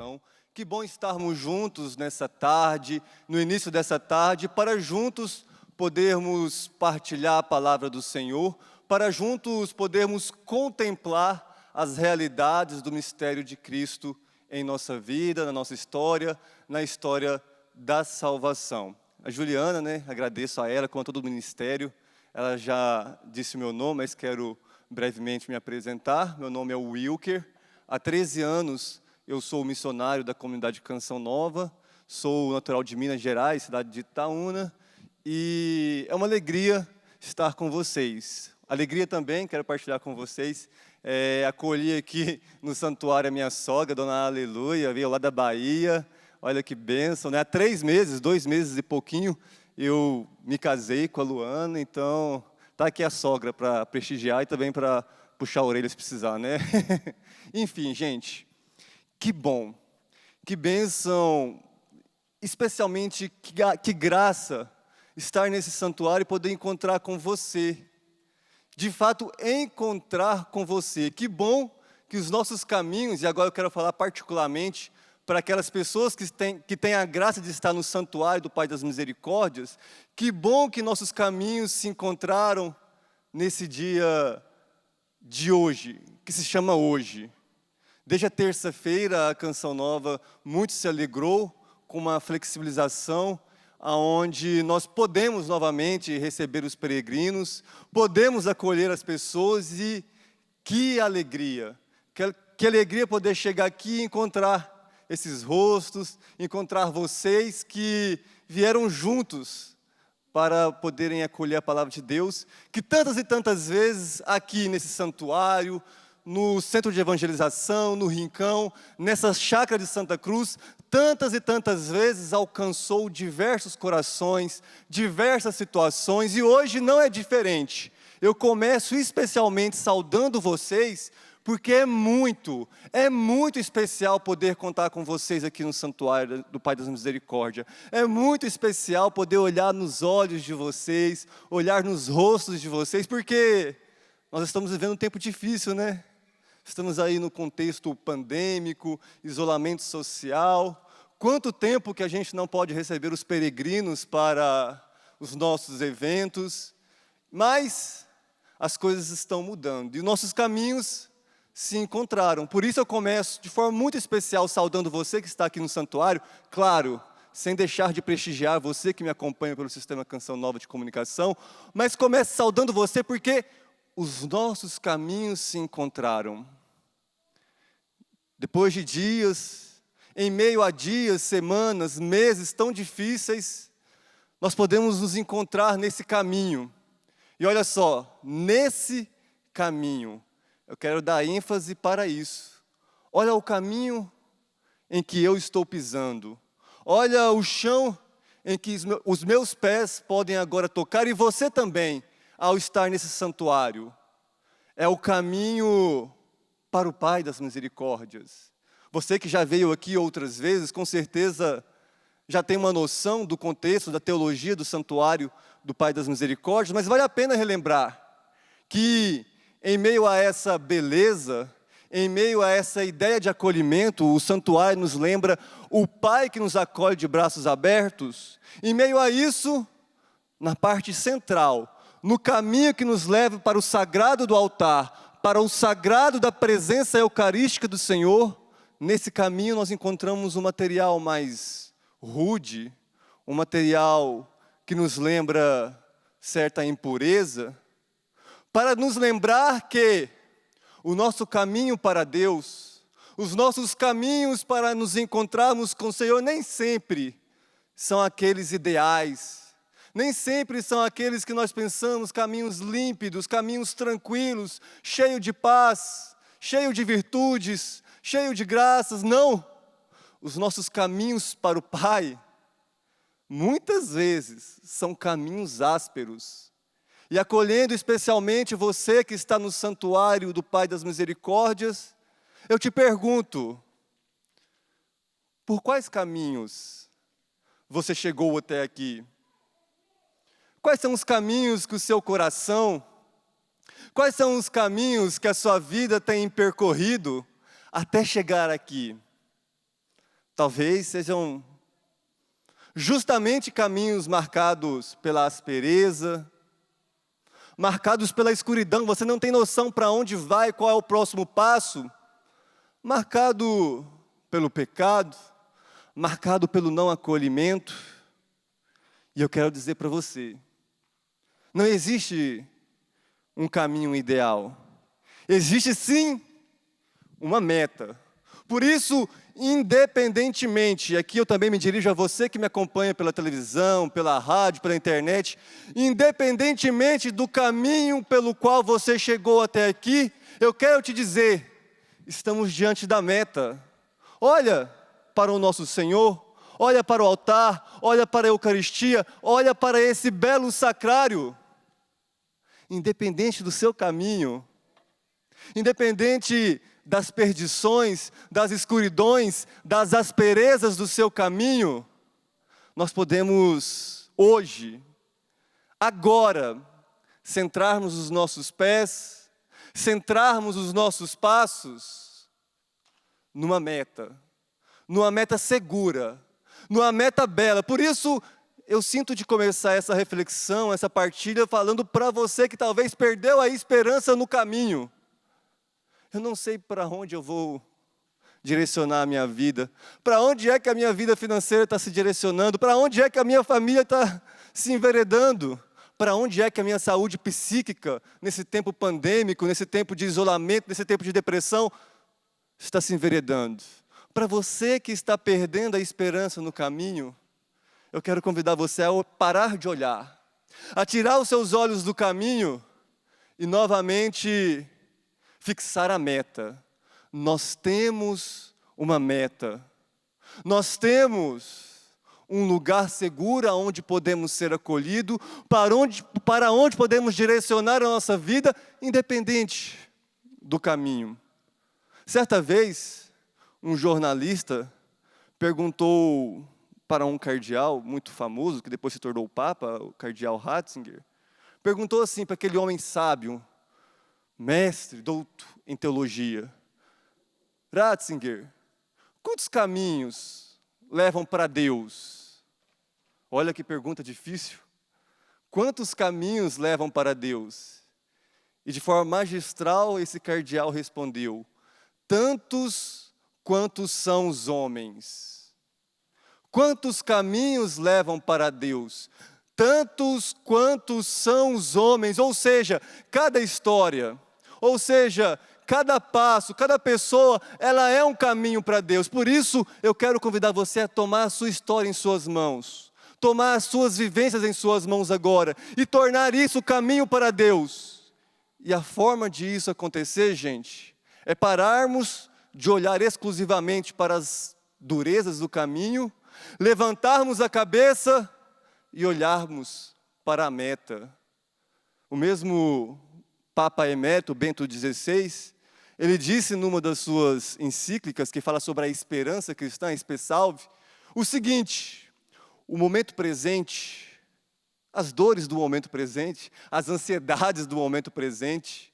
coração. Que bom estarmos juntos nessa tarde, no início dessa tarde, para juntos podermos partilhar a palavra do Senhor, para juntos podermos contemplar as realidades do mistério de Cristo em nossa vida, na nossa história, na história da salvação. A Juliana, agradeço a ela, com todo o ministério, ela já disse o meu nome, mas quero brevemente me apresentar. Meu nome é Wilker. Há 13 anos eu sou missionário da comunidade Canção Nova, sou natural de Minas Gerais, cidade de Itaúna, e é uma alegria estar com vocês. Alegria também, quero partilhar com vocês, acolhi aqui no santuário a minha sogra, Dona Aleluia, veio lá da Bahia, olha que bênção, Há 3 meses, 2 meses e pouquinho, eu me casei com a Luana, então está aqui a sogra para prestigiar e também para puxar a orelha se precisar, Enfim, gente, que bom, que bênção, especialmente que graça estar nesse santuário e poder encontrar com você. De fato, encontrar com você. Que bom que os nossos caminhos, e agora eu quero falar particularmente para aquelas pessoas que têm a graça de estar no santuário do Pai das Misericórdias, que bom que nossos caminhos se encontraram nesse dia de hoje, que se chama hoje. Desde a terça-feira, a Canção Nova muito se alegrou com uma flexibilização onde nós podemos novamente receber os peregrinos, podemos acolher as pessoas e que alegria poder chegar aqui e encontrar esses rostos, encontrar vocês que vieram juntos para poderem acolher a palavra de Deus, que tantas e tantas vezes aqui nesse santuário, no centro de evangelização, no Rincão, nessa chácara de Santa Cruz, tantas e tantas vezes alcançou diversos corações, diversas situações, e hoje não é diferente. Eu começo especialmente saudando vocês, porque é muito especial poder contar com vocês aqui no Santuário do Pai das Misericórdias. É muito especial poder olhar nos olhos de vocês, olhar nos rostos de vocês, porque nós estamos vivendo um tempo difícil, Estamos aí no contexto pandêmico, isolamento social. Quanto tempo que a gente não pode receber os peregrinos para os nossos eventos, mas as coisas estão mudando e nossos caminhos se encontraram. Por isso eu começo de forma muito especial saudando você que está aqui no santuário, claro, sem deixar de prestigiar você que me acompanha pelo Sistema Canção Nova de Comunicação, mas começo saudando você porque os nossos caminhos se encontraram. Depois de dias, em meio a dias, semanas, meses tão difíceis, nós podemos nos encontrar nesse caminho. E olha só, nesse caminho, eu quero dar ênfase para isso. Olha o caminho em que eu estou pisando. Olha o chão em que os meus pés podem agora tocar, e você também, ao estar nesse santuário. É o caminho para o Pai das Misericórdias. Você que já veio aqui outras vezes, com certeza já tem uma noção do contexto, da teologia do santuário do Pai das Misericórdias, mas vale a pena relembrar que em meio a essa beleza, em meio a essa ideia de acolhimento, o santuário nos lembra o Pai que nos acolhe de braços abertos. Em meio a isso, na parte central, no caminho que nos leva para o sagrado do altar, para o sagrado da presença eucarística do Senhor, nesse caminho nós encontramos um material mais rude, um material que nos lembra certa impureza, para nos lembrar que o nosso caminho para Deus, os nossos caminhos para nos encontrarmos com o Senhor nem sempre são aqueles ideais, nem sempre são aqueles que nós pensamos caminhos límpidos, caminhos tranquilos, cheio de paz, cheio de virtudes, cheio de graças. Não! Os nossos caminhos para o Pai, muitas vezes, são caminhos ásperos. E acolhendo especialmente você que está no santuário do Pai das Misericórdias, eu te pergunto, por quais caminhos você chegou até aqui? Quais são os caminhos que o seu coração, quais são os caminhos que a sua vida tem percorrido até chegar aqui? talvez sejam justamente caminhos marcados pela aspereza, marcados pela escuridão, você não tem noção para onde vai, qual é o próximo passo, marcado pelo pecado, marcado pelo não acolhimento. E eu quero dizer para você, não existe um caminho ideal, existe sim uma meta. Por isso, independentemente, e aqui eu também me dirijo a você que me acompanha pela televisão, pela rádio, pela internet, independentemente do caminho pelo qual você chegou até aqui, eu quero te dizer, estamos diante da meta. Olha para o nosso Senhor, olha para o altar, olha para a Eucaristia, olha para esse belo sacrário. Independente do seu caminho, independente das perdições, das escuridões, das asperezas do seu caminho, nós podemos hoje, agora, centrarmos os nossos pés, centrarmos os nossos passos numa meta segura, numa meta bela. Por isso, eu sinto de começar essa reflexão, essa partilha, falando para você que talvez perdeu a esperança no caminho. Eu não sei para onde eu vou direcionar a minha vida, para onde é que a minha vida financeira está se direcionando, para onde é que a minha família está se enveredando, para onde é que a minha saúde psíquica, nesse tempo pandêmico, nesse tempo de isolamento, nesse tempo de depressão, está se enveredando. Para você que está perdendo a esperança no caminho, eu quero convidar você a parar de olhar, a tirar os seus olhos do caminho e novamente fixar a meta. Nós temos uma meta. Nós temos um lugar seguro onde podemos ser acolhidos, para onde podemos direcionar a nossa vida, independente do caminho. Certa vez, um jornalista perguntou para um cardeal muito famoso, que depois se tornou o Papa, o cardeal Ratzinger, perguntou assim para aquele homem sábio, mestre, douto em teologia: Ratzinger, quantos caminhos levam para Deus? Olha que pergunta difícil. Quantos caminhos levam para Deus? E de forma magistral esse cardeal respondeu: tantos quantos são os homens. Quantos caminhos levam para Deus? Tantos quantos são os homens. Ou seja, cada história, ou seja, cada passo, cada pessoa, ela é um caminho para Deus. Por isso, eu quero convidar você a tomar a sua história em suas mãos, tomar as suas vivências em suas mãos agora e tornar isso caminho para Deus. E a forma de isso acontecer, gente, é pararmos de olhar exclusivamente para as durezas do caminho, levantarmos a cabeça e olharmos para a meta. O mesmo Papa Emérito Bento XVI, ele disse numa das suas encíclicas, que fala sobre a esperança cristã, Spe Salve, o seguinte: o momento presente, as dores do momento presente, as ansiedades do momento presente,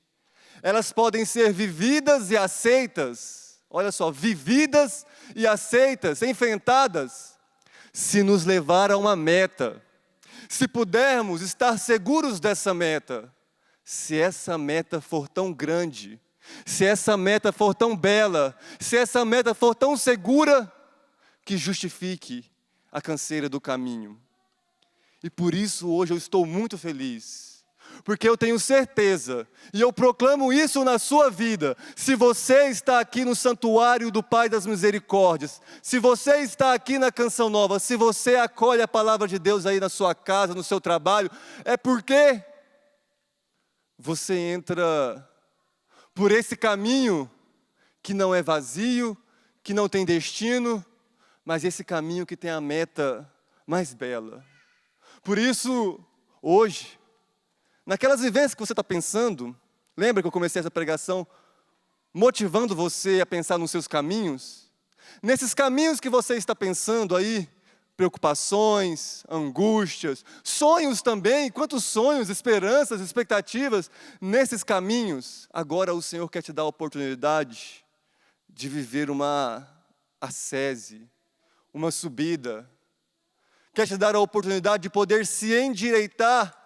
elas podem ser vividas e aceitas, olha só, vividas e aceitas, enfrentadas, se nos levar a uma meta, se pudermos estar seguros dessa meta, se essa meta for tão grande, se essa meta for tão bela, se essa meta for tão segura, que justifique a canseira do caminho. E por isso hoje eu estou muito feliz, porque eu tenho certeza, e eu proclamo isso na sua vida, se você está aqui no santuário do Pai das Misericórdias, se você está aqui na Canção Nova, se você acolhe a palavra de Deus aí na sua casa, no seu trabalho, é porque você entra por esse caminho que não é vazio, que não tem destino, mas esse caminho que tem a meta mais bela. Por isso, hoje, naquelas vivências que você está pensando, lembra que eu comecei essa pregação motivando você a pensar nos seus caminhos? Nesses caminhos que você está pensando aí, preocupações, angústias, sonhos também, quantos sonhos, esperanças, expectativas, nesses caminhos, agora o Senhor quer te dar a oportunidade de viver uma ascese, uma subida, quer te dar a oportunidade de poder se endireitar,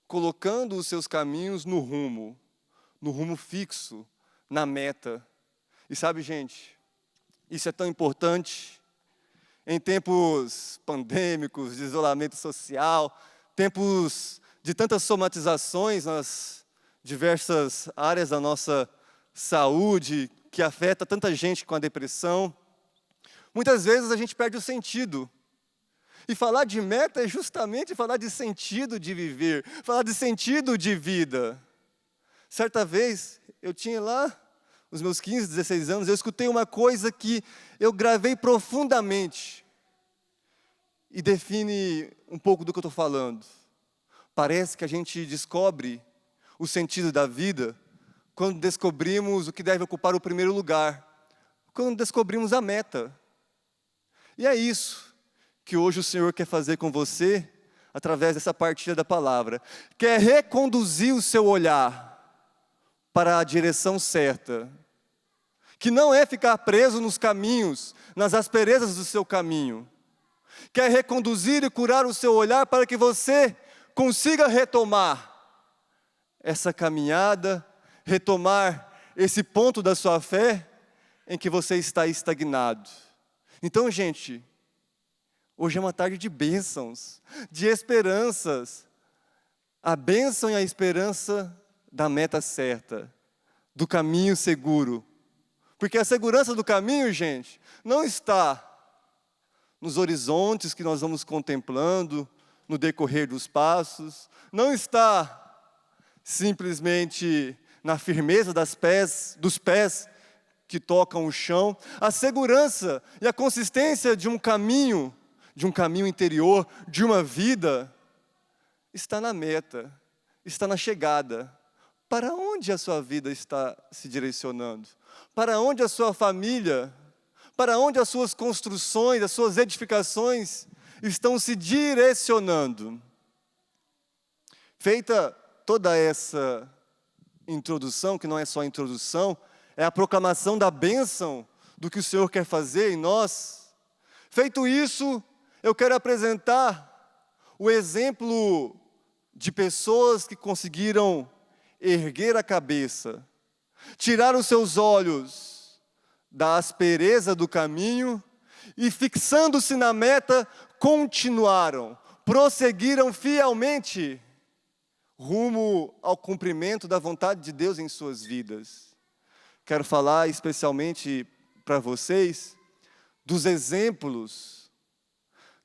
colocando os seus caminhos no rumo fixo, na meta. E sabe, gente, isso é tão importante em tempos pandêmicos, de isolamento social, tempos de tantas somatizações nas diversas áreas da nossa saúde, que afeta tanta gente com a depressão. Muitas vezes a gente perde o sentido. E falar de meta é justamente falar de sentido de viver, falar de sentido de vida. Certa vez, eu tinha lá, os meus 15, 16 anos, eu escutei uma coisa que eu gravei profundamente e define um pouco do que eu estou falando. Parece que a gente descobre o sentido da vida quando descobrimos o que deve ocupar o primeiro lugar, quando descobrimos a meta. E é isso que hoje o Senhor quer fazer com você, através dessa partilha da palavra. Quer reconduzir o seu olhar para a direção certa, que não é ficar preso nos caminhos, nas asperezas do seu caminho. Quer reconduzir e curar o seu olhar para que você consiga retomar essa caminhada, retomar esse ponto da sua fé em que você está estagnado. Então, gente, hoje é uma tarde de bênçãos, de esperanças. A bênção e a esperança da meta certa, do caminho seguro. Porque a segurança do caminho, gente, não está nos horizontes que nós vamos contemplando no decorrer dos passos, não está simplesmente na firmeza dos pés que tocam o chão. A segurança e a consistência de um caminho interior, de uma vida, está na meta, está na chegada. Para onde a sua vida está se direcionando? Para onde a sua família, para onde as suas construções, as suas edificações estão se direcionando? Feita toda essa introdução, que não é só introdução, é a proclamação da bênção do que o Senhor quer fazer em nós. Feito isso, eu quero apresentar o exemplo de pessoas que conseguiram erguer a cabeça, tirar os seus olhos da aspereza do caminho e, fixando-se na meta, continuaram, prosseguiram fielmente rumo ao cumprimento da vontade de Deus em suas vidas. Quero falar especialmente para vocês dos exemplos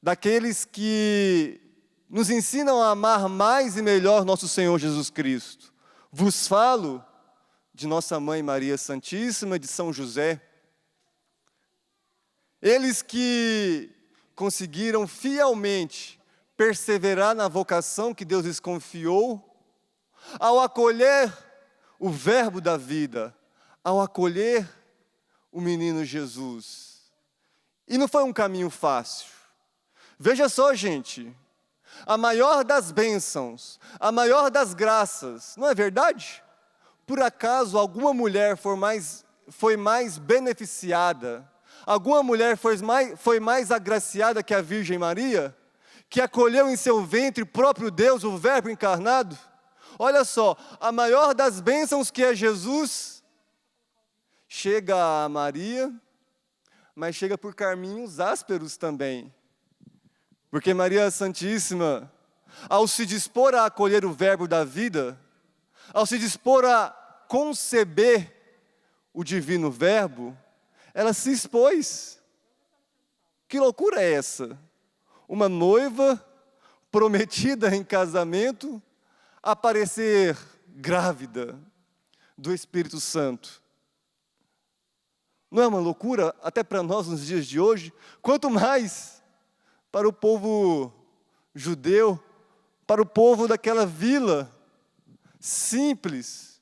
daqueles que nos ensinam a amar mais e melhor nosso Senhor Jesus Cristo. Vos falo de nossa Mãe Maria Santíssima, de São José. Eles que conseguiram fielmente perseverar na vocação que Deus lhes confiou, ao acolher o verbo da vida, ao acolher o menino Jesus. E não foi um caminho fácil. Veja só, gente, a maior das bênçãos, a maior das graças, não é verdade? Por acaso alguma mulher foi mais beneficiada, alguma mulher foi mais agraciada que a Virgem Maria, que acolheu em seu ventre o próprio Deus, o Verbo encarnado? Olha só, a maior das bênçãos, que é Jesus, chega a Maria, mas chega por caminhos ásperos também. Porque Maria Santíssima, ao se dispor a acolher o verbo da vida, ao se dispor a conceber o divino verbo, ela se expôs. Que loucura é essa? Uma noiva prometida em casamento, aparecer grávida do Espírito Santo. Não é uma loucura até para nós nos dias de hoje? Quanto mais para o povo judeu, para o povo daquela vila simples.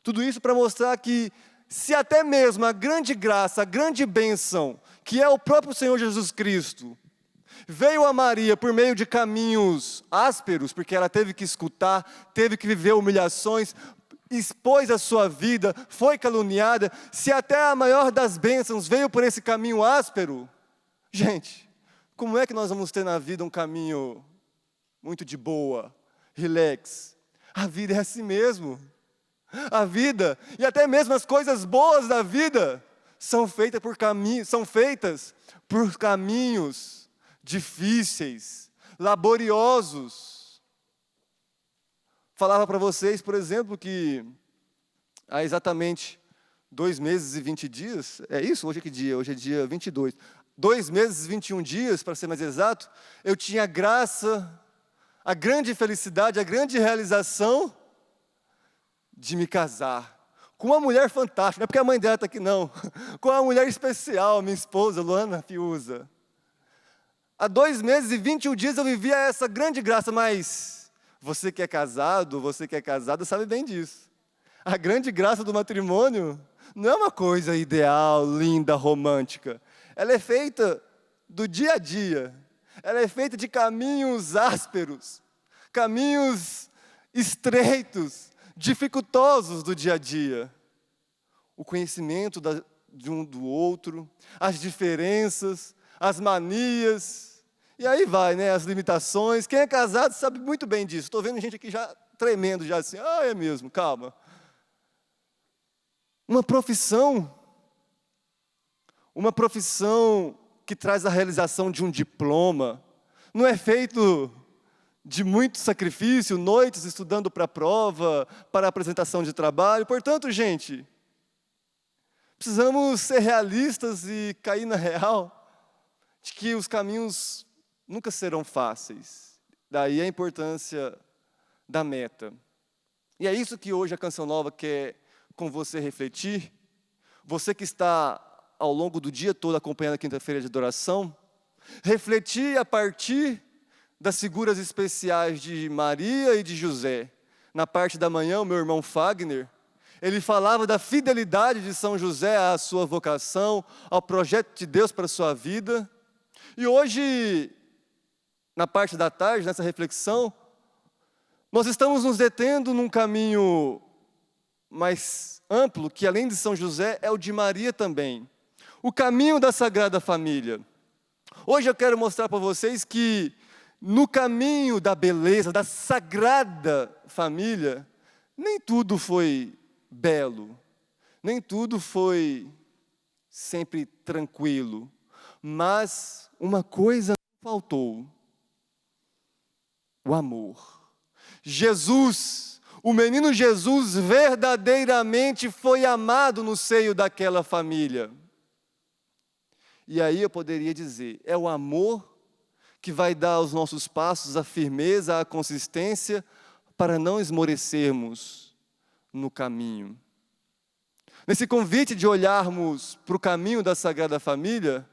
Tudo isso para mostrar que, se até mesmo a grande graça, a grande bênção, que é o próprio Senhor Jesus Cristo, veio a Maria por meio de caminhos ásperos, porque ela teve que escutar, teve que viver humilhações, expôs a sua vida, foi caluniada, se até a maior das bênçãos veio por esse caminho áspero, gente, como é que nós vamos ter na vida um caminho muito de boa, relax? A vida é assim mesmo. A vida, e até mesmo as coisas boas da vida, são feitas por caminhos difíceis, laboriosos. Falava para vocês, por exemplo, que há exatamente 2 meses e 20 dias, é isso? Hoje é que dia? Hoje é dia 22. 2 meses e 21 dias, para ser mais exato, eu tinha a graça, a grande felicidade, a grande realização de me casar com uma mulher fantástica, não é porque a mãe dela está aqui não, com uma mulher especial, minha esposa, Luana Fiuza. Há 2 meses e 21 dias eu vivia essa grande graça, mas você que é casado, você que é casada, sabe bem disso. A grande graça do matrimônio não é uma coisa ideal, linda, romântica. Ela é feita do dia a dia. Ela é feita de caminhos ásperos, caminhos estreitos, dificultosos do dia a dia. O conhecimento de um do outro, as diferenças, as manias, e aí vai, né, as limitações. Quem é casado sabe muito bem disso. Estou vendo gente aqui já tremendo, já assim, é mesmo, calma. Uma profissão que traz a realização de um diploma, não é feito de muito sacrifício, noites estudando para a prova, para a apresentação de trabalho. Portanto, gente, precisamos ser realistas e cair na real de que os caminhos nunca serão fáceis. Daí a importância da meta. E é isso que hoje a Canção Nova quer com você refletir. Você que está ao longo do dia todo acompanhando a quinta-feira de adoração, refletir a partir das figuras especiais de Maria e de José. Na parte da manhã, o meu irmão Fagner, ele falava da fidelidade de São José à sua vocação, ao projeto de Deus para a sua vida. E hoje, na parte da tarde, nessa reflexão, nós estamos nos detendo num caminho mais amplo, que além de São José, é o de Maria também. O caminho da Sagrada Família. Hoje eu quero mostrar para vocês que no caminho da beleza, da Sagrada Família, nem tudo foi belo, nem tudo foi sempre tranquilo, mas uma coisa não faltou: o amor. Jesus, o menino Jesus, verdadeiramente foi amado no seio daquela família. E aí eu poderia dizer, é o amor que vai dar aos nossos passos a firmeza, a consistência, para não esmorecermos no caminho. Nesse convite de olharmos para o caminho da Sagrada Família,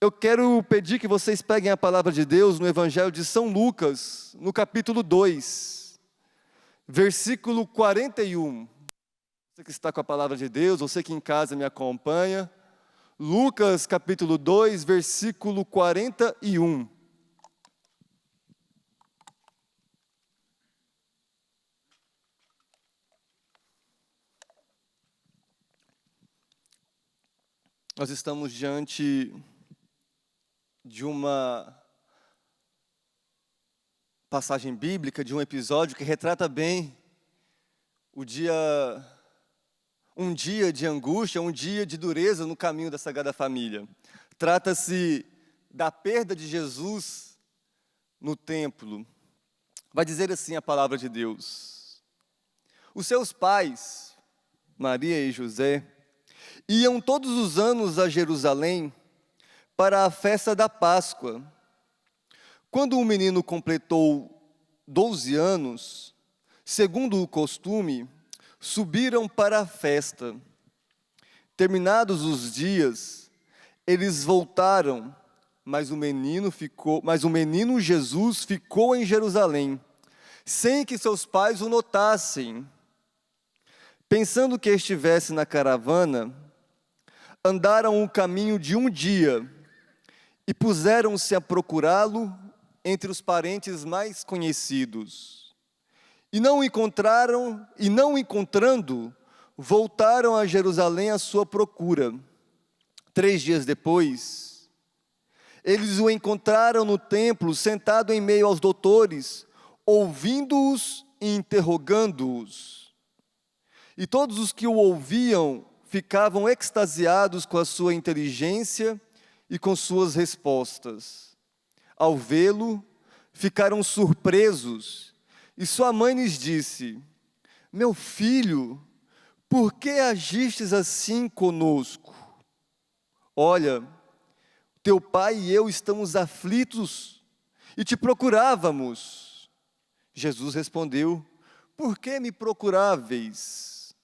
eu quero pedir que vocês peguem a palavra de Deus no Evangelho de São Lucas, no capítulo 2, versículo 41. Você que está com a palavra de Deus, você que em casa me acompanha, Lucas capítulo 2, versículo 41. Nós estamos diante de uma passagem bíblica, de um episódio que retrata bem um dia de angústia, um dia de dureza no caminho da Sagrada Família. Trata-se da perda de Jesus no templo. Vai dizer assim a palavra de Deus: os seus pais, Maria e José, iam todos os anos a Jerusalém para a festa da Páscoa. Quando o menino completou 12 anos, segundo o costume, subiram para a festa. Terminados os dias, eles voltaram, mas o menino Jesus ficou em Jerusalém, sem que seus pais o notassem. Pensando que estivesse na caravana, andaram o caminho de um dia e puseram-se a procurá-lo entre os parentes mais conhecidos. E não o encontrando, voltaram a Jerusalém à sua procura. 3 dias depois, eles o encontraram no templo, sentado em meio aos doutores, ouvindo-os e interrogando-os. E todos os que o ouviam ficavam extasiados com a sua inteligência e com suas respostas. Ao vê-lo, ficaram surpresos, e sua mãe lhes disse: meu filho, por que agistes assim conosco? Olha, teu pai e eu estamos aflitos e te procurávamos. Jesus respondeu: por que me procuráveis?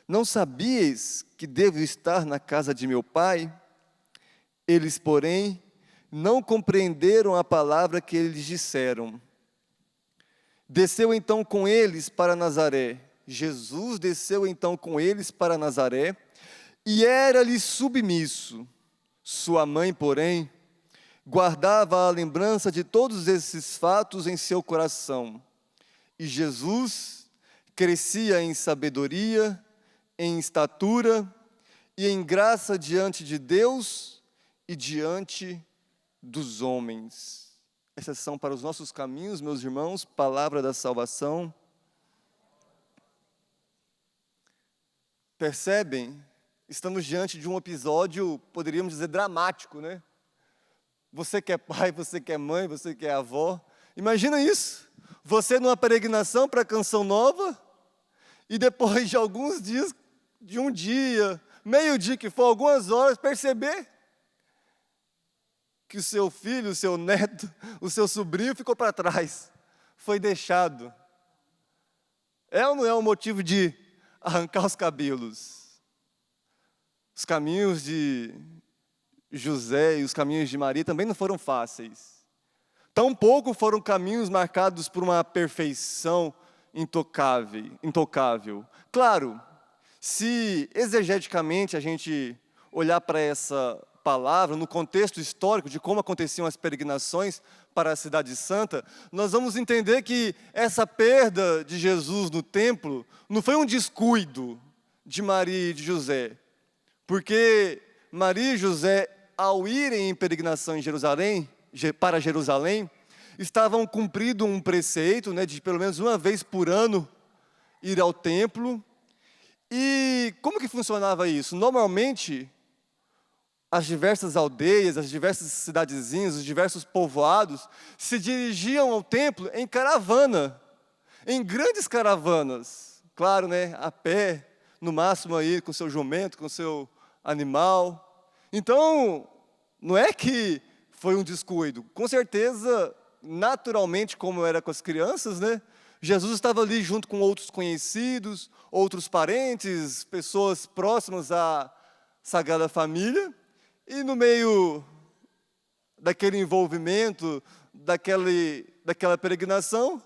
Não sabíeis que devo estar na casa de meu pai? Eles, porém, não compreenderam a palavra que eles disseram. Desceu então com eles para Nazaré. Jesus desceu então com eles para Nazaré e era-lhe submisso. Sua mãe, porém, guardava a lembrança de todos esses fatos em seu coração. E Jesus crescia em sabedoria, em estatura e em graça diante de Deus e diante dos homens. Essas são para os nossos caminhos, meus irmãos, palavra da salvação. Percebem? Estamos diante de um episódio, poderíamos dizer, dramático, né? Você que é pai, você que é mãe, você que é avó, imagina isso. Você numa peregrinação para a Canção Nova, e depois de alguns dias, de um dia, meio dia que for, algumas horas, perceber que o seu filho, o seu neto, o seu sobrinho ficou para trás, foi deixado. É ou não é um motivo de arrancar os cabelos? Os caminhos de José e os caminhos de Maria também não foram fáceis. Tampouco foram caminhos marcados por uma perfeição intocável. Claro, se exegeticamente a gente olhar para essa palavra, no contexto histórico de como aconteciam as peregrinações para a Cidade Santa, nós vamos entender que essa perda de Jesus no templo não foi um descuido de Maria e de José, porque Maria e José, ao irem em peregrinação em Jerusalém, para Jerusalém, estavam cumprindo um preceito, né, de pelo menos uma vez por ano ir ao templo. E como que funcionava isso? Normalmente, as diversas aldeias, as diversas cidadezinhas, os diversos povoados se dirigiam ao templo em caravana, em grandes caravanas, claro, né, a pé, no máximo aí com seu jumento, com seu animal. Então, não é que foi um descuido, com certeza, naturalmente, como era com as crianças, né, Jesus estava ali junto com outros conhecidos, outros parentes, pessoas próximas à Sagrada Família, e no meio daquele envolvimento, daquela peregrinação,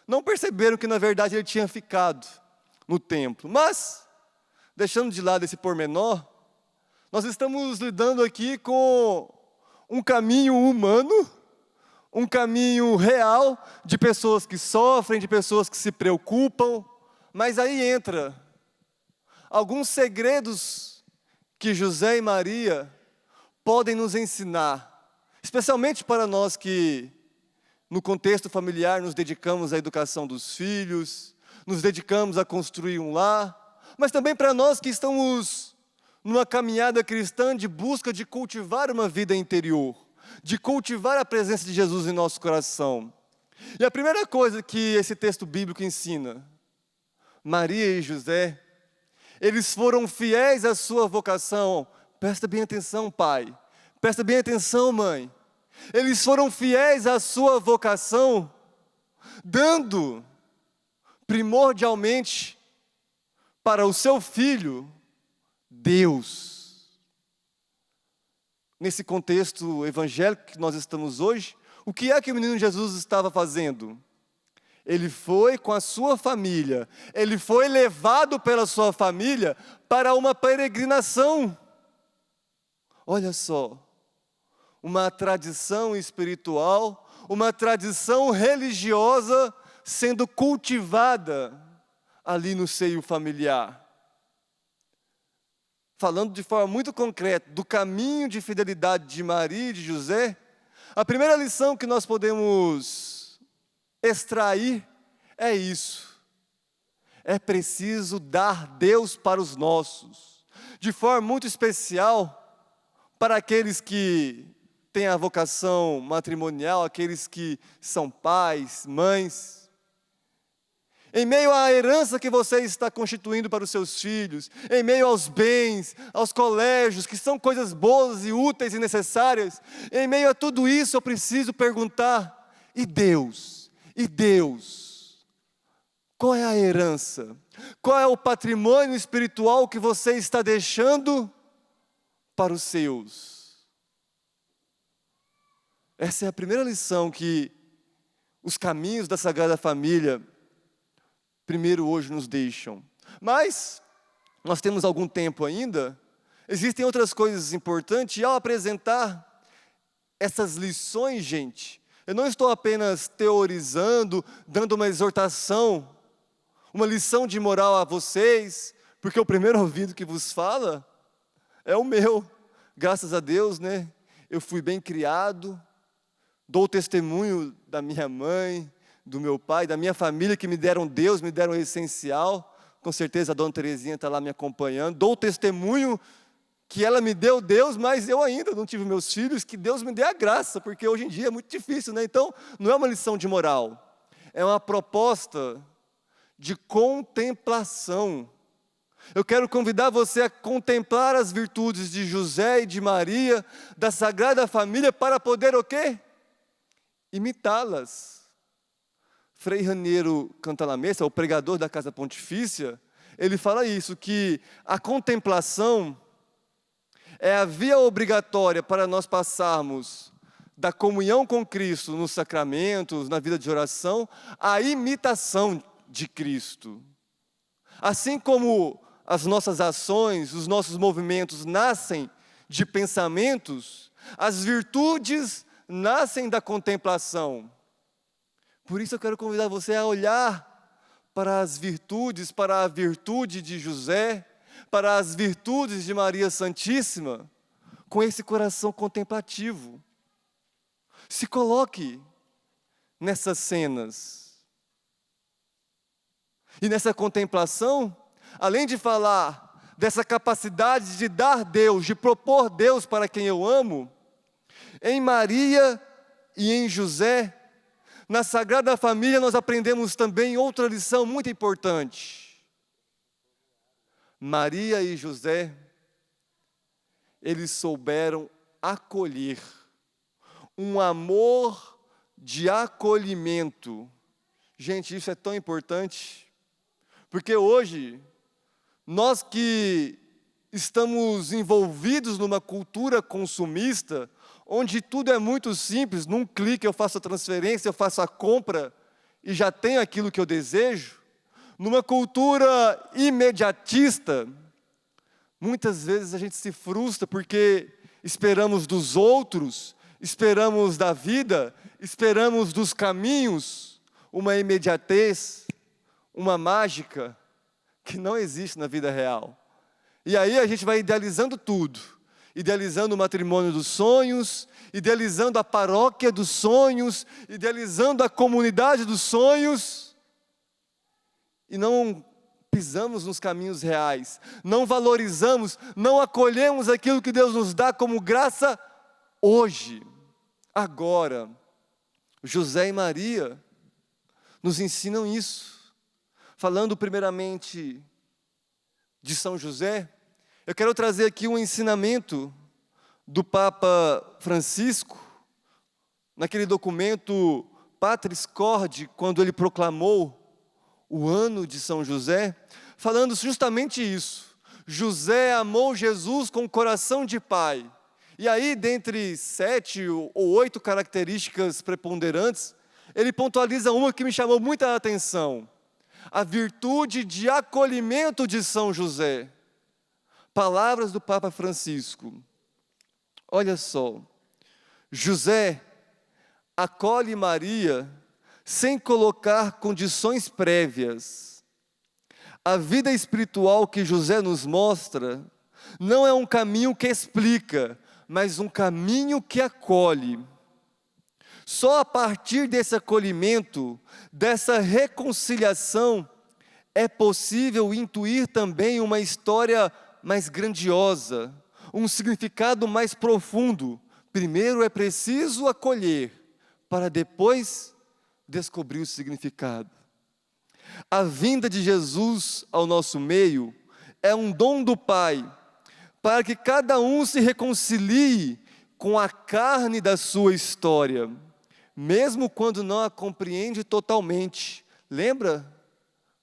não perceberam que na verdade ele tinha ficado no templo. Mas, deixando de lado esse pormenor, nós estamos lidando aqui com um caminho humano, um caminho real de pessoas que sofrem, de pessoas que se preocupam, mas aí entra alguns segredos que José e Maria podem nos ensinar, especialmente para nós que, no contexto familiar, nos dedicamos à educação dos filhos, nos dedicamos a construir um lar, mas também para nós que estamos numa caminhada cristã de busca de cultivar uma vida interior, de cultivar a presença de Jesus em nosso coração. E a primeira coisa que esse texto bíblico ensina, Maria e José, eles foram fiéis à sua vocação. Presta bem atenção, pai. Presta bem atenção, mãe. Eles foram fiéis à sua vocação, dando primordialmente para o seu filho Deus. Nesse contexto evangélico que nós estamos hoje, o que é que o menino Jesus estava fazendo? Ele foi com a sua família, ele foi levado pela sua família para uma peregrinação. Olha só, uma tradição espiritual, uma tradição religiosa sendo cultivada ali no seio familiar. Falando de forma muito concreta do caminho de fidelidade de Maria e de José, a primeira lição que nós podemos extrair é isso. É preciso dar Deus para os nossos, de forma muito especial para aqueles que têm a vocação matrimonial, aqueles que são pais, mães. Em meio à herança que você está constituindo para os seus filhos, em meio aos bens, aos colégios, que são coisas boas e úteis e necessárias, em meio a tudo isso eu preciso perguntar, e Deus? E Deus? Qual é a herança? Qual é o patrimônio espiritual que você está deixando para os seus? Essa é a primeira lição que os caminhos da Sagrada Família primeiro hoje nos deixam. Mas nós temos algum tempo ainda. Existem outras coisas importantes. E ao apresentar essas lições, gente, eu não estou apenas teorizando, dando uma exortação, uma lição de moral a vocês, porque o primeiro ouvido que vos fala é o meu. Graças a Deus, né? Eu fui bem criado, dou testemunho da minha mãe, do meu pai, da minha família, que me deram Deus, me deram o essencial. Com certeza a dona Terezinha está lá me acompanhando. Dou testemunho que ela me deu Deus, mas eu ainda não tive meus filhos, que Deus me dê a graça, porque hoje em dia é muito difícil, né? Então, não é uma lição de moral, é uma proposta de contemplação. Eu quero convidar você a contemplar as virtudes de José e de Maria, da Sagrada Família, para poder o quê? Imitá-las. Frei Raniero Cantalamessa, o pregador da Casa Pontifícia, ele fala isso, que a contemplação é a via obrigatória para nós passarmos da comunhão com Cristo nos sacramentos, na vida de oração, à imitação de Cristo. Assim como as nossas ações, os nossos movimentos nascem de pensamentos, as virtudes nascem da contemplação. Por isso eu quero convidar você a olhar para as virtudes, para a virtude de José, para as virtudes de Maria Santíssima, com esse coração contemplativo. Se coloque nessas cenas. E nessa contemplação, além de falar dessa capacidade de dar Deus, de propor Deus para quem eu amo, em Maria e em José, na Sagrada Família nós aprendemos também outra lição muito importante. Maria e José, eles souberam acolher, um amor de acolhimento. Gente, isso é tão importante, porque hoje, nós que estamos envolvidos numa cultura consumista, onde tudo é muito simples, num clique eu faço a transferência, eu faço a compra e já tenho aquilo que eu desejo, numa cultura imediatista, muitas vezes a gente se frustra porque esperamos dos outros, esperamos da vida, esperamos dos caminhos, uma imediatez, uma mágica que não existe na vida real. E aí a gente vai idealizando tudo. Idealizando o matrimônio dos sonhos, idealizando a paróquia dos sonhos, idealizando a comunidade dos sonhos, e não pisamos nos caminhos reais, não valorizamos, não acolhemos aquilo que Deus nos dá como graça hoje, agora. José e Maria nos ensinam isso. Falando primeiramente de São José, eu quero trazer aqui um ensinamento do Papa Francisco, naquele documento Patris Corde, quando ele proclamou o ano de São José, falando justamente isso. José amou Jesus com coração de pai. E aí, dentre 7 ou 8 características preponderantes, ele pontualiza uma que me chamou muita atenção: a virtude de acolhimento de São José. Palavras do Papa Francisco. Olha só, José acolhe Maria sem colocar condições prévias. A vida espiritual que José nos mostra não é um caminho que explica, mas um caminho que acolhe. Só a partir desse acolhimento, dessa reconciliação, é possível intuir também uma história mais grandiosa, um significado mais profundo. Primeiro é preciso acolher, para depois descobrir o significado. A vinda de Jesus ao nosso meio é um dom do Pai, para que cada um se reconcilie com a carne da sua história, mesmo quando não a compreende totalmente. Lembra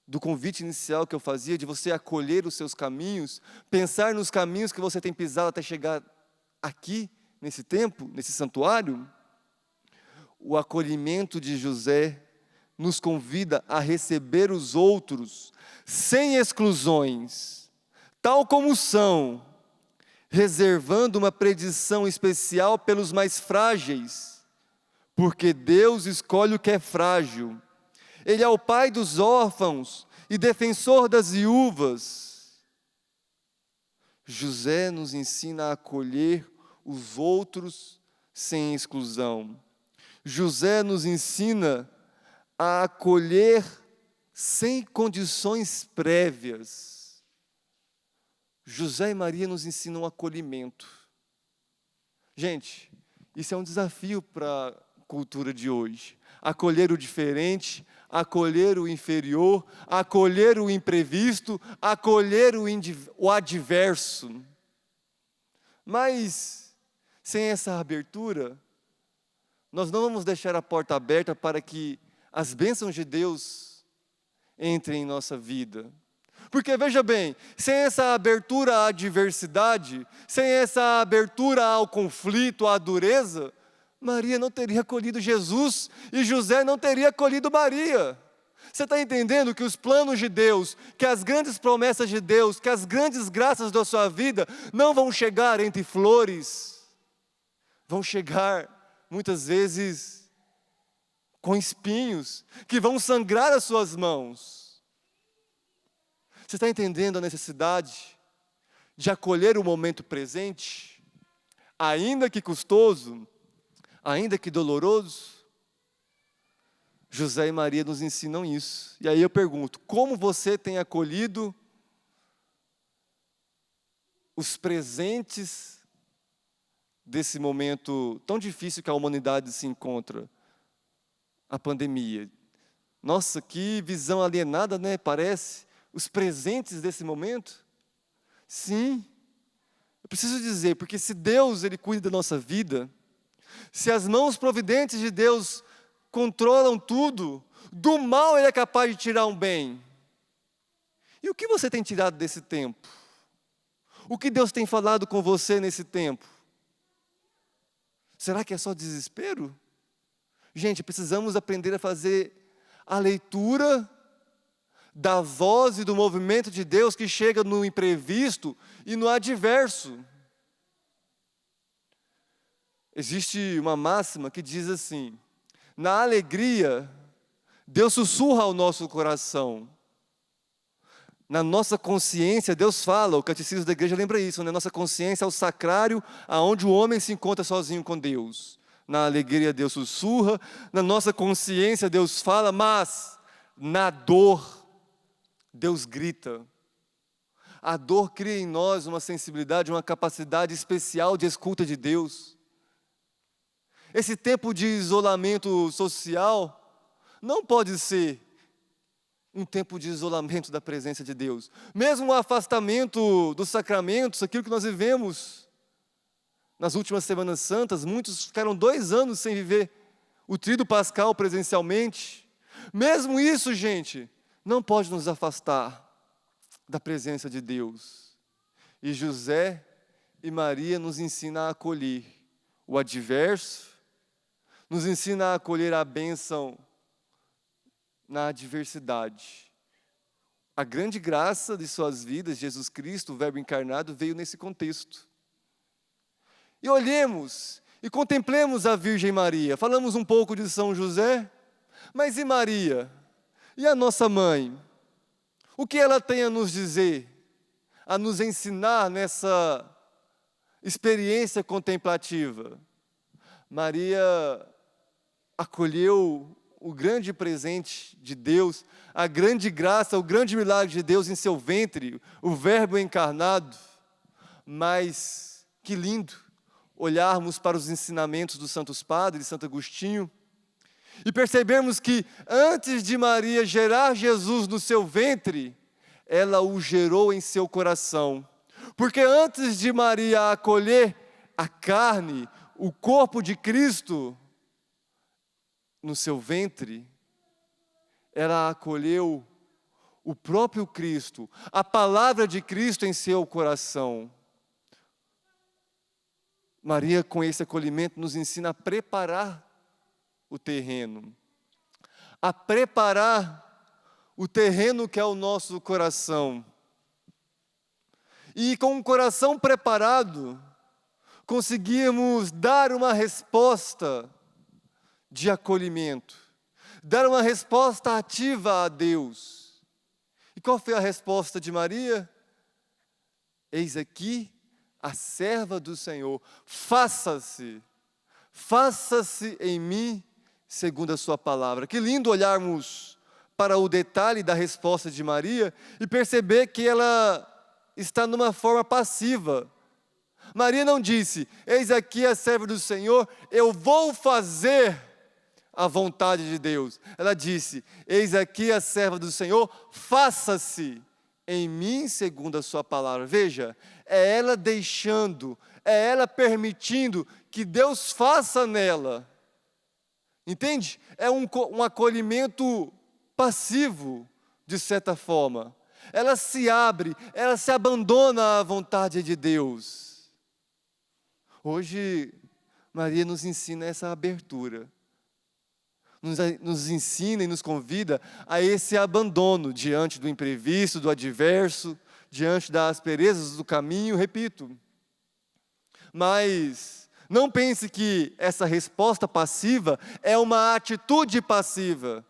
do convite inicial que eu fazia, de você acolher os seus caminhos, pensar nos caminhos que você tem pisado até chegar aqui, nesse tempo, nesse santuário? O acolhimento de José nos convida a receber os outros, sem exclusões, tal como são, reservando uma predição especial pelos mais frágeis, porque Deus escolhe o que é frágil. Ele é o pai dos órfãos e defensor das viúvas. José nos ensina a acolher os outros sem exclusão. José nos ensina a acolher sem condições prévias. José e Maria nos ensinam o acolhimento. Gente, isso é um desafio para a cultura de hoje. Acolher o diferente, acolher o inferior, acolher o imprevisto, acolher o adverso. Mas, sem essa abertura, nós não vamos deixar a porta aberta para que as bênçãos de Deus entrem em nossa vida. Porque, veja bem, sem essa abertura à diversidade, sem essa abertura ao conflito, à dureza, Maria não teria acolhido Jesus e José não teria acolhido Maria. Você está entendendo que os planos de Deus, que as grandes promessas de Deus, que as grandes graças da sua vida não vão chegar entre flores, vão chegar muitas vezes com espinhos, que vão sangrar as suas mãos. Você está entendendo a necessidade de acolher o momento presente, ainda que custoso, ainda que doloroso? José e Maria nos ensinam isso. E aí eu pergunto, como você tem acolhido os presentes desse momento tão difícil que a humanidade se encontra? A pandemia. Nossa, que visão alienada, né? Parece. Os presentes desse momento. Sim. Eu preciso dizer, porque se Deus, Ele cuida da nossa vida, se as mãos providentes de Deus controlam tudo, do mal Ele é capaz de tirar um bem. E o que você tem tirado desse tempo? O que Deus tem falado com você nesse tempo? Será que é só desespero? Gente, precisamos aprender a fazer a leitura da voz e do movimento de Deus que chega no imprevisto e no adverso. Existe uma máxima que diz assim: na alegria, Deus sussurra ao nosso coração. Na nossa consciência, Deus fala, o catecismo da igreja lembra isso, né? Nossa consciência é o sacrário aonde o homem se encontra sozinho com Deus. Na alegria, Deus sussurra, na nossa consciência, Deus fala, mas na dor, Deus grita. A dor cria em nós uma sensibilidade, uma capacidade especial de escuta de Deus. Esse tempo de isolamento social não pode ser um tempo de isolamento da presença de Deus. Mesmo o afastamento dos sacramentos, aquilo que nós vivemos nas últimas Semanas Santas, muitos ficaram 2 anos sem viver o tríduo pascal presencialmente. Mesmo isso, gente, não pode nos afastar da presença de Deus. E José e Maria nos ensinam a acolher o adverso, nos ensinam a acolher a bênção na adversidade. A grande graça de suas vidas, Jesus Cristo, o Verbo encarnado, veio nesse contexto. E olhemos e contemplemos a Virgem Maria. Falamos um pouco de São José, Mas e Maria? E a nossa mãe? O que ela tem a nos dizer, a nos ensinar nessa experiência contemplativa? Maria acolheu o grande presente de Deus, a grande graça, o grande milagre de Deus em seu ventre, o Verbo encarnado. Mas que lindo olharmos para os ensinamentos dos Santos Padres, Santo Agostinho, e percebermos que antes de Maria gerar Jesus no seu ventre, ela o gerou em seu coração. Porque antes de Maria acolher a carne, o corpo de Cristo no seu ventre, ela acolheu o próprio Cristo, a palavra de Cristo em seu coração. Maria, com esse acolhimento, nos ensina a preparar o terreno, a preparar o terreno que é o nosso coração. E com o coração preparado, conseguimos dar uma resposta de acolhimento, dar uma resposta ativa a Deus. E qual foi a resposta de Maria? Eis aqui a serva do Senhor, faça-se em mim segundo a sua palavra. Que lindo olharmos para o detalhe da resposta de Maria e perceber que ela está numa forma passiva. Maria não disse, eis aqui a serva do Senhor, eu vou fazer a vontade de Deus. Ela disse, eis aqui a serva do Senhor, faça-se em mim segundo a sua palavra. Veja, é ela deixando, é ela permitindo que Deus faça nela. Entende? É um acolhimento passivo, de certa forma. Ela se abre, ela se abandona à vontade de Deus. Hoje, Maria nos ensina essa abertura. Nos ensina e nos convida a esse abandono diante do imprevisto, do adverso, diante das asperezas do caminho, repito. Mas não pense que essa resposta passiva é uma atitude passiva.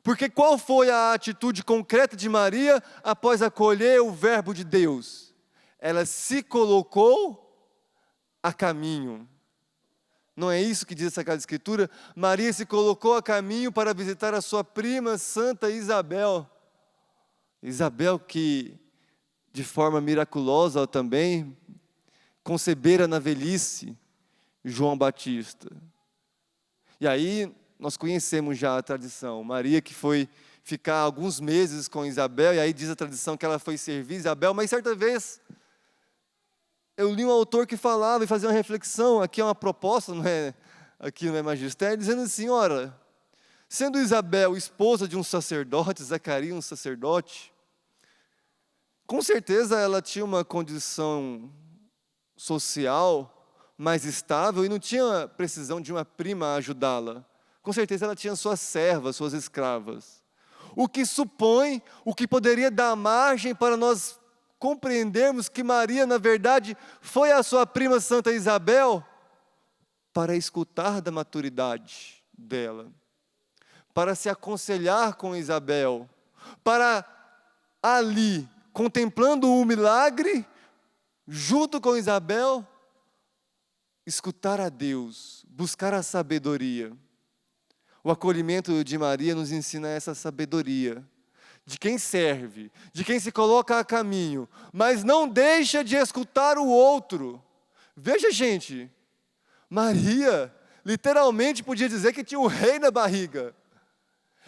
Porque qual foi a atitude concreta de Maria após acolher o Verbo de Deus? Ela se colocou a caminho. Não é isso que diz a Sagrada Escritura? Maria se colocou a caminho para visitar a sua prima Santa Isabel. Isabel que, de forma miraculosa também, concebera na velhice João Batista. E aí nós conhecemos já a tradição. Maria que foi ficar alguns meses com Isabel, e aí diz a tradição que ela foi servir Isabel, mas certa vez eu li um autor que falava e fazia uma reflexão, aqui é uma proposta, aqui não é magistério, dizendo assim, ora, sendo Isabel esposa de um sacerdote, Zacarias um sacerdote, com certeza ela tinha uma condição social mais estável e não tinha precisão de uma prima ajudá-la. Com certeza ela tinha suas servas, suas escravas. O que supõe, o que poderia dar margem para nós compreendermos que Maria, na verdade, foi a sua prima Santa Isabel para escutar da maturidade dela, para se aconselhar com Isabel, para ali, contemplando o milagre, junto com Isabel, escutar a Deus, buscar a sabedoria. O acolhimento de Maria nos ensina essa sabedoria, de quem serve, de quem se coloca a caminho, mas não deixa de escutar o outro. Veja, gente, Maria literalmente podia dizer que tinha um rei na barriga.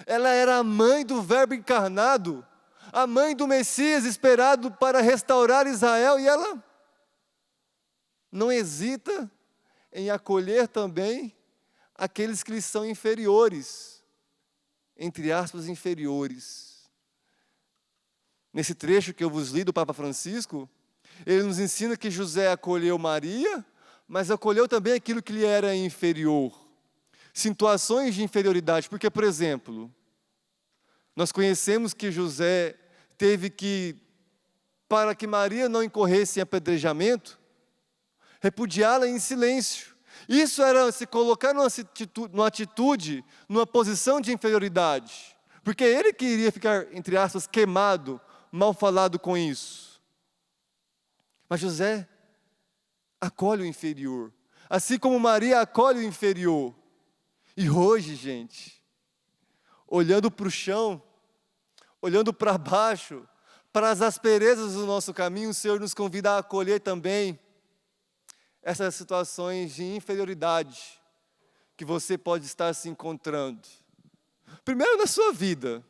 Ela era a mãe do Verbo encarnado, a mãe do Messias esperado para restaurar Israel, e ela não hesita em acolher também aqueles que lhes são inferiores, entre aspas, inferiores. Nesse trecho que eu vos li do Papa Francisco, ele nos ensina que José acolheu Maria, mas acolheu também aquilo que lhe era inferior. Situações de inferioridade, porque, por exemplo, nós conhecemos que José teve que, para que Maria não incorresse em apedrejamento, repudiá-la em silêncio. Isso era se colocar numa atitude, numa posição de inferioridade. Porque ele queria ficar, entre aspas, queimado, mal falado com isso. Mas José acolhe o inferior. Assim como Maria acolhe o inferior. E hoje, gente, olhando para o chão, olhando para baixo, para as asperezas do nosso caminho, o Senhor nos convida a acolher também essas situações de inferioridade que você pode estar se encontrando. Primeiro na sua vida.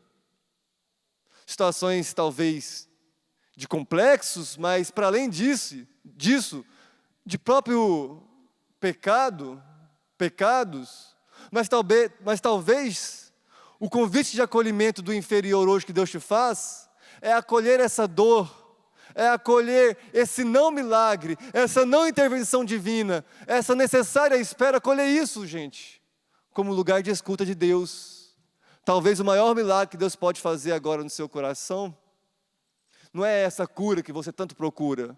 Situações talvez de complexos, mas para além disso, de próprio pecados, mas talvez o convite de acolhimento do inferior hoje que Deus te faz é acolher essa dor, é acolher esse não milagre, essa não intervenção divina, essa necessária espera, acolher isso, gente, como lugar de escuta de Deus. Talvez o maior milagre que Deus pode fazer agora no seu coração, não é essa cura que você tanto procura.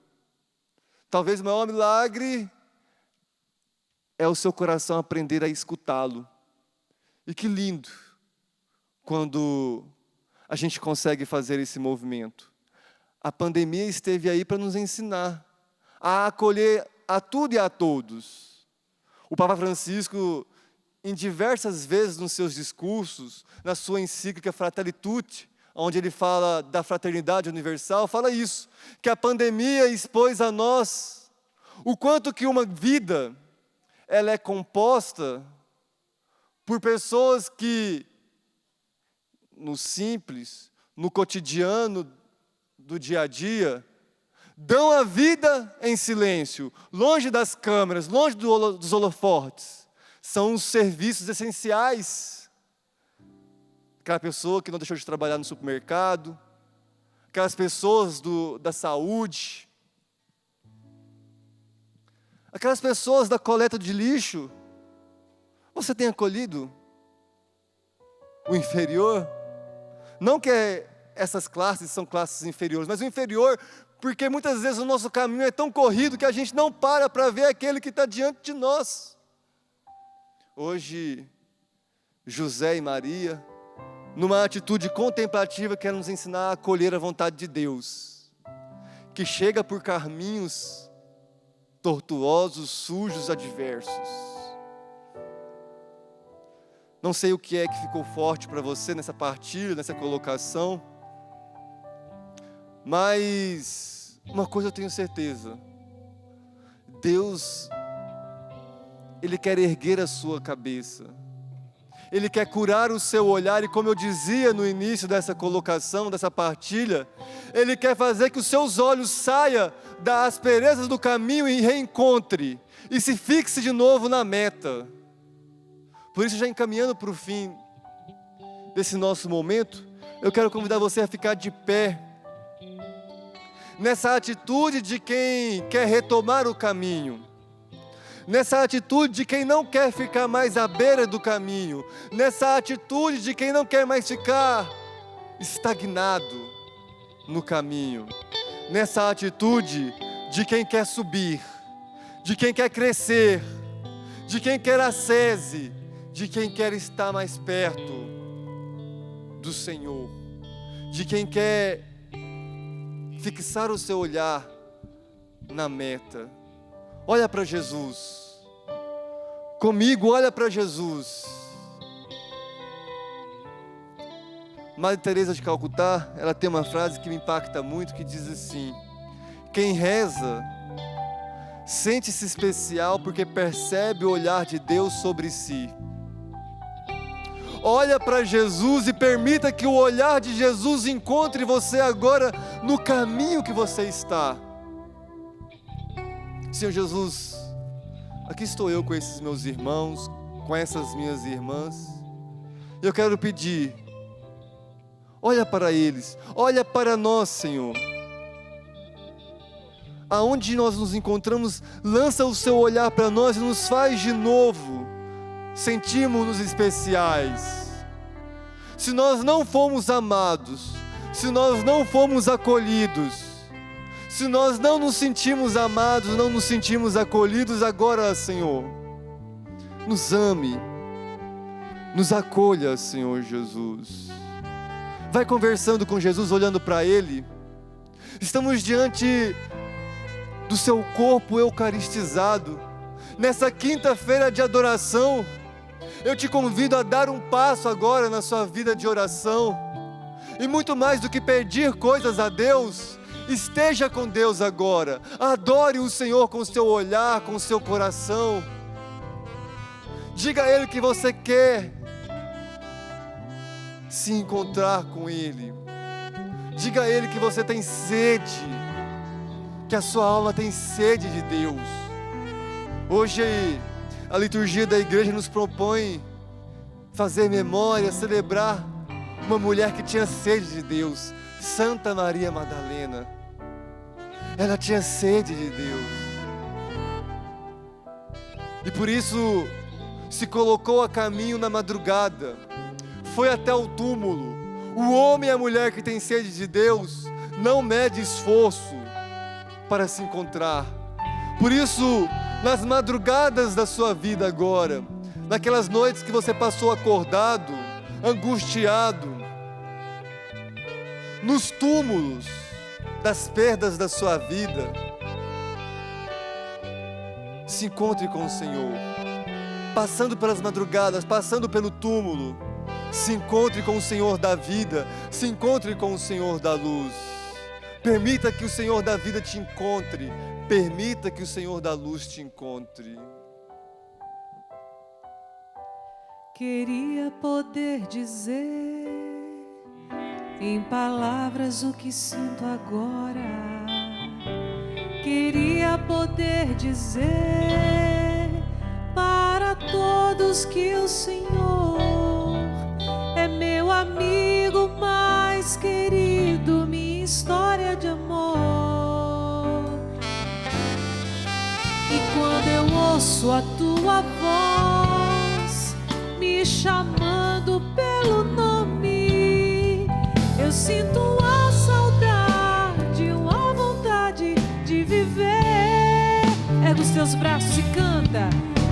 Talvez o maior milagre é o seu coração aprender a escutá-lo. E que lindo quando a gente consegue fazer esse movimento. A pandemia esteve aí para nos ensinar a acolher a tudo e a todos. O Papa Francisco, em diversas vezes nos seus discursos, na sua encíclica Fratelli Tutti, onde ele fala da fraternidade universal, fala isso, que a pandemia expôs a nós o quanto que uma vida, ela é composta por pessoas que, no simples, no cotidiano do dia a dia, dão a vida em silêncio, longe das câmeras, longe dos holofotes. São os serviços essenciais. Aquela pessoa que não deixou de trabalhar no supermercado, aquelas pessoas da saúde, aquelas pessoas da coleta de lixo. Você tem acolhido o inferior? Não que essas classes são classes inferiores, mas o inferior, porque muitas vezes o nosso caminho é tão corrido que a gente não para ver aquele que está diante de nós. Hoje, José e Maria, numa atitude contemplativa, querem nos ensinar a acolher a vontade de Deus, que chega por caminhos tortuosos, sujos, adversos. Não sei o que é que ficou forte para você nessa partilha, nessa colocação, mas uma coisa eu tenho certeza: Deus, Ele quer erguer a sua cabeça, Ele quer curar o seu olhar, e como eu dizia no início dessa colocação, dessa partilha, Ele quer fazer que os seus olhos saiam das asperezas do caminho e reencontre, e se fixe de novo na meta. Por isso, já encaminhando para o fim desse nosso momento, eu quero convidar você a ficar de pé, nessa atitude de quem quer retomar o caminho, nessa atitude de quem não quer ficar mais à beira do caminho, nessa atitude de quem não quer mais ficar estagnado no caminho, nessa atitude de quem quer subir, de quem quer crescer, de quem quer ascese, de quem quer estar mais perto do Senhor, de quem quer fixar o seu olhar na meta. Olha para Jesus. Comigo, olha para Jesus. Madre Teresa de Calcutá, ela tem uma frase que me impacta muito, que diz assim: quem reza sente-se especial porque percebe o olhar de Deus sobre si. Olha para Jesus e permita que o olhar de Jesus encontre você agora no caminho que você está. Senhor Jesus, aqui estou eu com esses meus irmãos, com essas minhas irmãs. Eu quero pedir, olha para eles, olha para nós, Senhor. Aonde nós nos encontramos, lança o seu olhar para nós e nos faz de novo sentirmos-nos especiais. Se nós não fomos amados, se nós não fomos acolhidos, se nós não nos sentimos amados, não nos sentimos acolhidos agora, Senhor, nos ame, nos acolha, Senhor Jesus. Vai conversando com Jesus, olhando para Ele. Estamos diante do seu corpo eucaristizado. Nessa quinta-feira de adoração, eu te convido a dar um passo agora na sua vida de oração. E muito mais do que pedir coisas a Deus, esteja com Deus agora. Adore o Senhor com o seu olhar, com o seu coração. Diga a Ele que você quer se encontrar com Ele. Diga a Ele que você tem sede, que a sua alma tem sede de Deus. Hoje a liturgia da igreja nos propõe fazer memória, celebrar uma mulher que tinha sede de Deus, Santa Maria Madalena. Ela tinha sede de Deus, e por isso se colocou a caminho na madrugada, foi até o túmulo. O homem e a mulher que tem sede de Deus não mede esforço para se encontrar. Por isso, nas madrugadas da sua vida agora, naquelas noites que você passou acordado, angustiado, nos túmulos das perdas da sua vida, se encontre com o Senhor. Passando pelas madrugadas, passando pelo túmulo, se encontre com o Senhor da vida, se encontre com o Senhor da luz. Permita que o Senhor da vida te encontre, permita que o Senhor da luz te encontre. Queria poder dizer em palavras o que sinto agora. Queria poder dizer para todos que o Senhor é meu amigo mais querido, minha história de amor. E quando eu ouço a tua voz me chamando pelo nome, eu sinto uma saudade, uma vontade de viver. Ergue os teus braços e canta.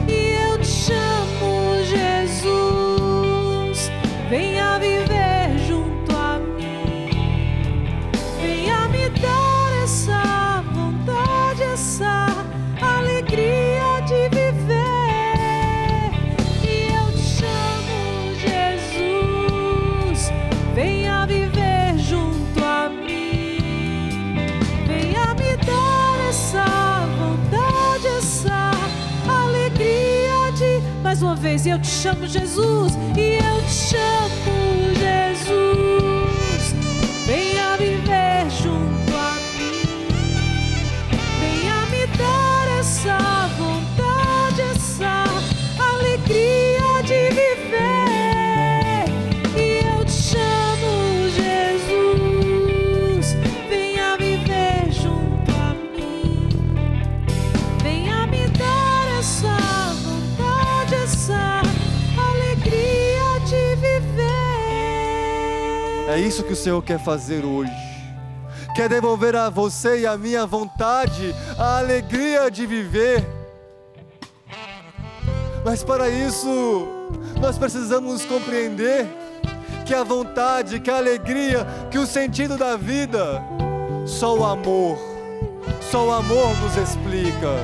E eu te chamo, Jesus, venha viver junto a mim, venha me dar essa vontade, essa alegria de viver. E eu te chamo, Jesus, venha viver junto a mim, venha me dar essa vontade, essa alegria de... Mais uma vez, eu te chamo, Jesus, e eu te chamo, Jesus, venha viver junto a mim, venha me dar essa vontade, essa alegria de viver. E eu te chamo, Jesus, venha viver junto a mim, venha me dar essa vontade, essa alegria de viver. É isso que o Senhor quer fazer hoje. Quer devolver a você e a minha vontade, a alegria de viver. Mas para isso, nós precisamos compreender que a vontade, que a alegria, que o sentido da vida, só o amor nos explica.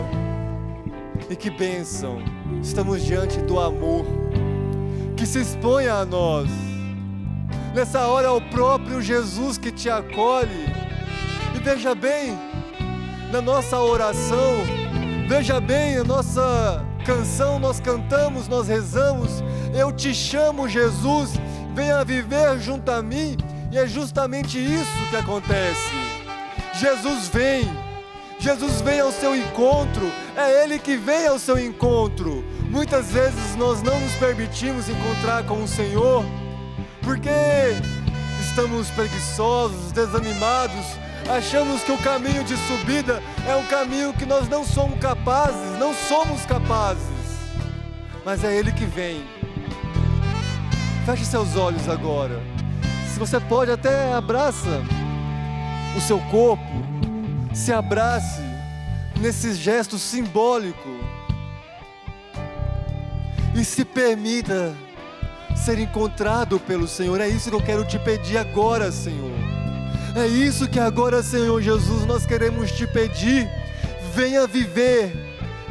E que bênção, estamos diante do amor que se expõe a nós. Nessa hora é o próprio Jesus que te acolhe. E veja bem, na nossa oração, veja bem, a nossa canção, nós cantamos, nós rezamos, eu te chamo, Jesus, venha viver junto a mim. E é justamente isso que acontece. Jesus vem ao seu encontro, é Ele que vem ao seu encontro. Muitas vezes nós não nos permitimos encontrar com o Senhor, porque estamos preguiçosos, desanimados, achamos que o caminho de subida é um caminho que nós não somos capazes, mas é Ele que vem. Feche seus olhos agora. Se você pode, até abraça o seu corpo, se abrace nesse gesto simbólico. e se permita ser encontrado pelo Senhor. É isso que eu quero te pedir agora, Senhor. É isso que agora, Senhor Jesus, nós queremos te pedir. Venha viver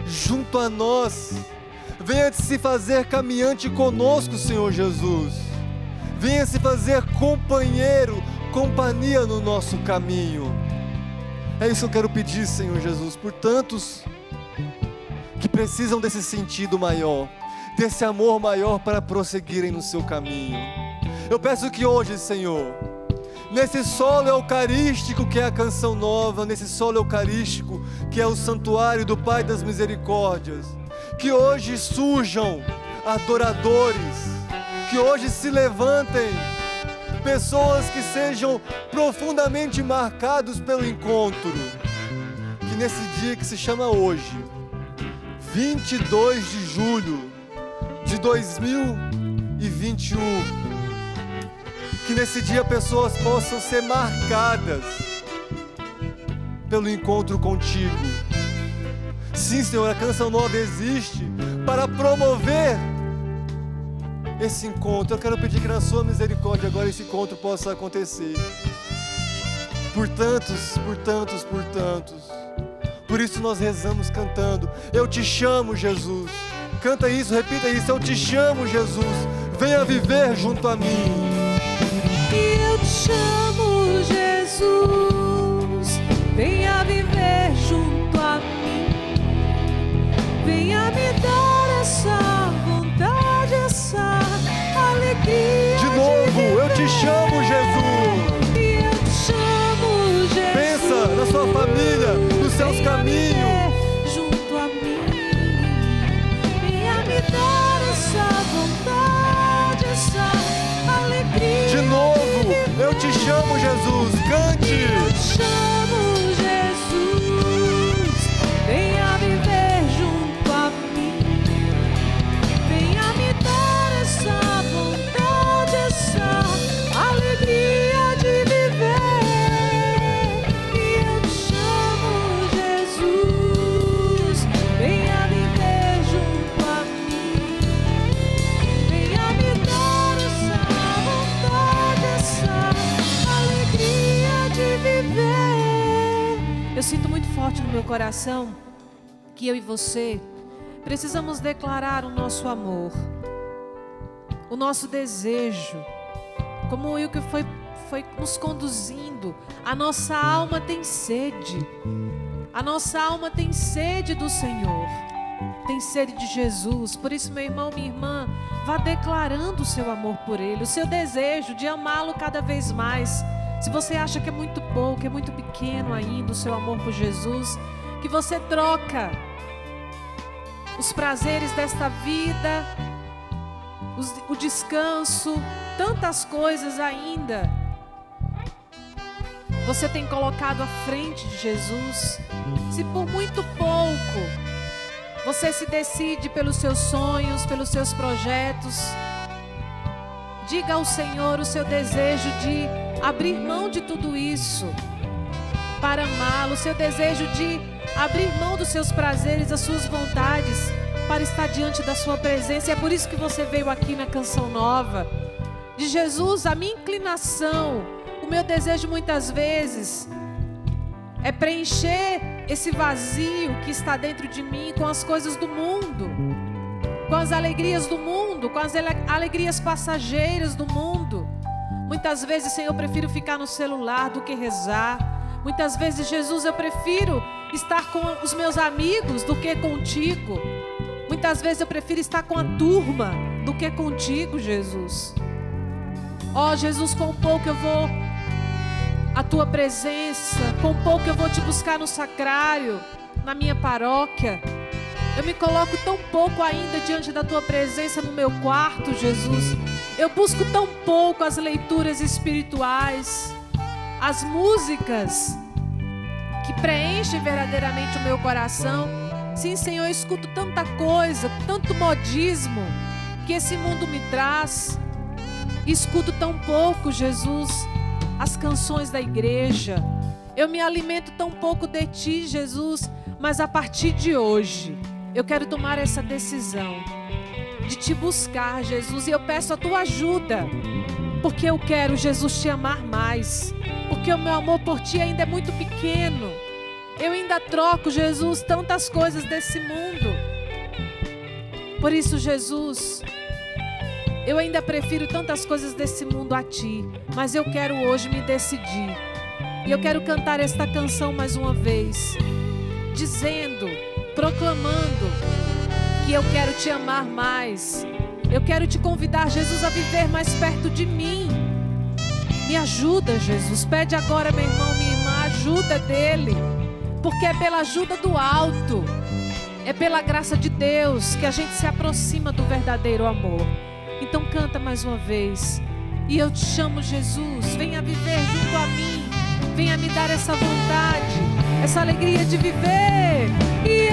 junto a nós. Venha se fazer caminhante conosco, Senhor Jesus. Venha se fazer companheiro, companhia no nosso caminho. É isso que eu quero pedir, Senhor Jesus, por tantos que precisam desse sentido maior, desse amor maior para prosseguirem no seu caminho. Eu peço que hoje, Senhor, nesse solo eucarístico que é a canção nova, nesse solo eucarístico que é o santuário do Pai das Misericórdias, que hoje surjam adoradores, que hoje se levantem pessoas que sejam profundamente marcados pelo encontro, que nesse dia que se chama hoje, 22 de julho de 2021, que nesse dia pessoas possam ser marcadas pelo encontro contigo. Sim, Senhor, a canção nova existe para promover esse encontro. Eu quero pedir que na sua misericórdia agora esse encontro possa acontecer. Por tantos. Por isso nós rezamos cantando: eu te chamo, Jesus. Canta isso, repita isso: eu te chamo, Jesus. Venha viver junto a mim. Eu te chamo, Jesus. Venha viver junto a mim. Venha me dar essa vontade, essa alegria. De novo, eu te chamo, Jesus. Eu te chamo, Jesus. Pensa na sua família, nos seus caminhos. Junto a mim, venha me dar essa vontade, essa alegria. De novo, eu te chamo, Jesus. Cante. Eu te chamo, Jesus. Venha viver junto a mim. Venha me dar essa vontade, essa alegria de viver. E eu te chamo, Jesus. Venha viver junto a mim. Venha me dar essa vontade, essa alegria de viver. Eu sinto muito forte no meu coração que eu e você precisamos declarar o nosso amor, o nosso desejo, como o Wilker foi nos conduzindo. A nossa alma tem sede, a nossa alma tem sede do Senhor, tem sede de Jesus. Por isso, meu irmão, minha irmã, vá declarando o seu amor por Ele, o seu desejo de amá-lo cada vez mais. Se você acha que é muito pouco, é muito pequeno ainda o seu amor por Jesus, que você troca os prazeres desta vida, o descanso, tantas coisas ainda você tem colocado à frente de Jesus. Se por muito pouco você se decide pelos seus sonhos, pelos seus projetos, diga ao Senhor o seu desejo de abrir mão de tudo isso para amá-lo, o seu desejo de abrir mão dos seus prazeres, das suas vontades, para estar diante da sua presença. E é por isso que você veio aqui na canção nova. De Jesus, a minha inclinação, o meu desejo muitas vezes é preencher esse vazio que está dentro de mim com as coisas do mundo, com as alegrias do mundo, com as alegrias passageiras do mundo. Muitas vezes, Senhor, eu prefiro ficar no celular do que rezar. Muitas vezes, Jesus, eu prefiro estar com os meus amigos do que contigo. Muitas vezes eu prefiro estar com a turma do que contigo, Jesus. Ó, Jesus, com pouco eu vou à tua presença, com pouco eu vou te buscar no sacrário, na minha paróquia. Eu me coloco tão pouco ainda diante da tua presença no meu quarto, Jesus. Eu busco tão pouco as leituras espirituais, as músicas que preenchem verdadeiramente o meu coração. Sim, Senhor, eu escuto tanta coisa, tanto modismo que esse mundo me traz. Escuto tão pouco, Jesus, as canções da igreja. Eu me alimento tão pouco de Ti, Jesus, mas a partir de hoje eu quero tomar essa decisão de te buscar, Jesus, e eu peço a tua ajuda, porque eu quero, Jesus, te amar mais, porque o meu amor por ti ainda é muito pequeno. Eu ainda troco, Jesus, tantas coisas desse mundo. Por isso, Jesus, eu ainda prefiro tantas coisas desse mundo a ti, mas eu quero hoje me decidir. E eu quero cantar esta canção mais uma vez, dizendo, proclamando que eu quero te amar mais. Eu quero te convidar, Jesus, a viver mais perto de mim. Me ajuda, Jesus. Pede agora, meu irmão, minha irmã, ajuda dele. Porque é pela ajuda do alto, é pela graça de Deus que a gente se aproxima do verdadeiro amor. Então canta mais uma vez. E eu te chamo, Jesus, venha viver junto a mim. Venha me dar essa vontade, essa alegria de viver. E